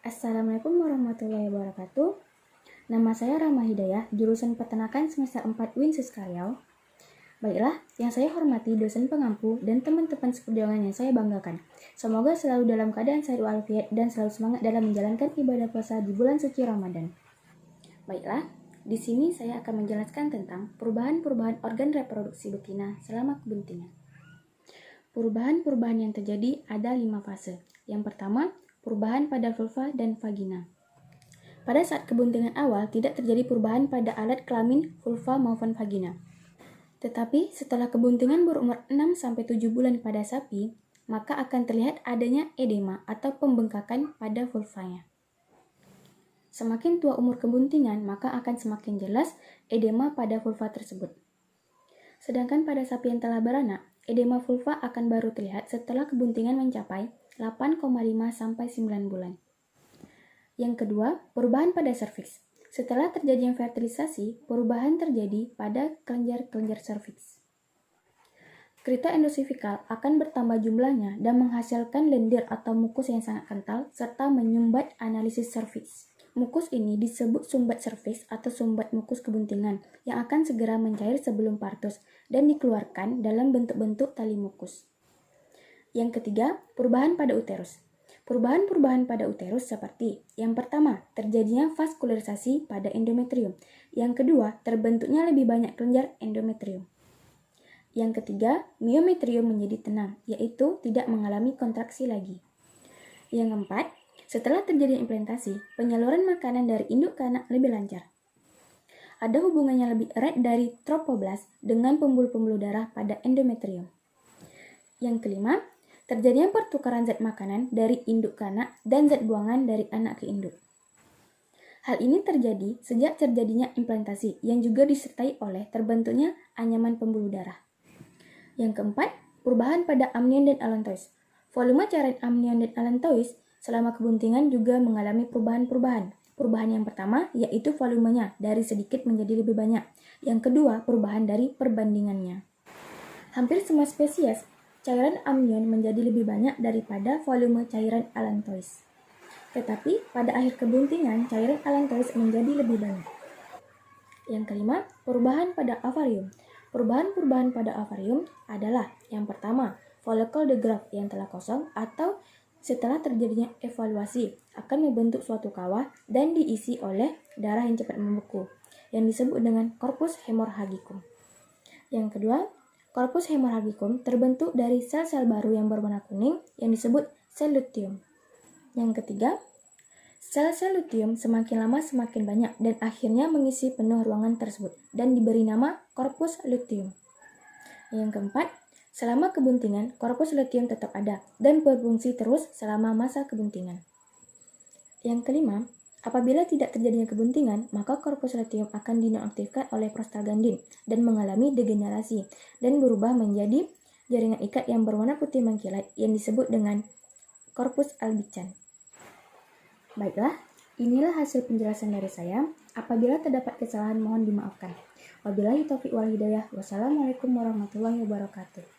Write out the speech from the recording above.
Assalamualaikum warahmatullahi wabarakatuh. Nama saya Rahma Hidayah, jurusan Peternakan semester 4 Winsuska Riau. Baiklah, yang saya hormati dosen pengampu dan teman-teman seperjuangan yang saya banggakan. Semoga selalu dalam keadaan sehat walafiat dan selalu semangat dalam menjalankan ibadah puasa di bulan suci Ramadan. Baiklah, di sini saya akan menjelaskan tentang perubahan-perubahan organ reproduksi betina selama kebuntingan. Perubahan-perubahan yang terjadi ada 5 fase. Yang pertama, perubahan pada vulva dan vagina. Pada saat kebuntingan awal tidak terjadi perubahan pada alat kelamin vulva maupun vagina. Tetapi setelah kebuntingan berumur 6-7 bulan pada sapi, maka akan terlihat adanya edema atau pembengkakan pada vulvanya. Semakin tua umur kebuntingan, maka akan semakin jelas edema pada vulva tersebut. Sedangkan pada sapi yang telah beranak, edema vulva akan baru terlihat setelah kebuntingan mencapai 8,5-9 bulan. Yang kedua, perubahan pada serviks. Setelah terjadinya fertilisasi, perubahan terjadi pada kelenjar-kelenjar serviks. Krita endosifikal akan bertambah jumlahnya dan menghasilkan lendir atau mukus yang sangat kental serta menyumbat analisis serviks. Mukus ini disebut sumbat serviks atau sumbat mukus kebuntingan yang akan segera mencair sebelum partus dan dikeluarkan dalam bentuk-bentuk tali mukus. Yang ketiga, perubahan pada uterus. Perubahan-perubahan pada uterus seperti yang pertama, terjadinya vaskularisasi pada endometrium. Yang kedua, terbentuknya lebih banyak kelenjar endometrium. Yang ketiga, miometrium menjadi tenang, yaitu tidak mengalami kontraksi lagi. Yang keempat, setelah terjadi implantasi, penyaluran makanan dari induk ke anak lebih lancar. Ada hubungannya lebih erat dari trofoblast dengan pembuluh-pembuluh darah pada endometrium. Yang kelima, terjadinya pertukaran zat makanan dari induk ke anak dan zat buangan dari anak ke induk. Hal ini terjadi sejak terjadinya implantasi yang juga disertai oleh terbentuknya anyaman pembuluh darah. Yang keempat, perubahan pada amnion dan allantois. Volume cairan amnion dan allantois selama kebuntingan juga mengalami perubahan-perubahan. Perubahan yang pertama yaitu volumenya dari sedikit menjadi lebih banyak. Yang kedua, perubahan dari perbandingannya. Hampir semua spesies cairan amnion menjadi lebih banyak daripada volume cairan allantois. Tetapi pada akhir kebuntingan, cairan allantois menjadi lebih banyak. Yang kelima, perubahan pada ovarium. Perubahan-perubahan pada ovarium adalah yang pertama, follicle the graft yang telah kosong atau setelah terjadinya evaluasi akan membentuk suatu kawah dan diisi oleh darah yang cepat membeku yang disebut dengan corpus hemorrhagicum. Yang kedua, corpus hemorrhagicum terbentuk dari sel-sel baru yang berwarna kuning yang disebut sel luteum. Yang ketiga, sel-sel luteum semakin lama semakin banyak dan akhirnya mengisi penuh ruangan tersebut dan diberi nama corpus luteum. Yang keempat, selama kebuntingan, corpus luteum tetap ada dan berfungsi terus selama masa kebuntingan. Yang kelima, apabila tidak terjadinya kebuntingan, maka corpus luteum akan dinonaktifkan oleh prostaglandin dan mengalami degenerasi dan berubah menjadi jaringan ikat yang berwarna putih mengkilat yang disebut dengan corpus albicans. Baiklah, inilah hasil penjelasan dari saya. Apabila terdapat kesalahan mohon dimaafkan. Wabillahi taufiq wal hidayah. Wassalamualaikum warahmatullahi wabarakatuh.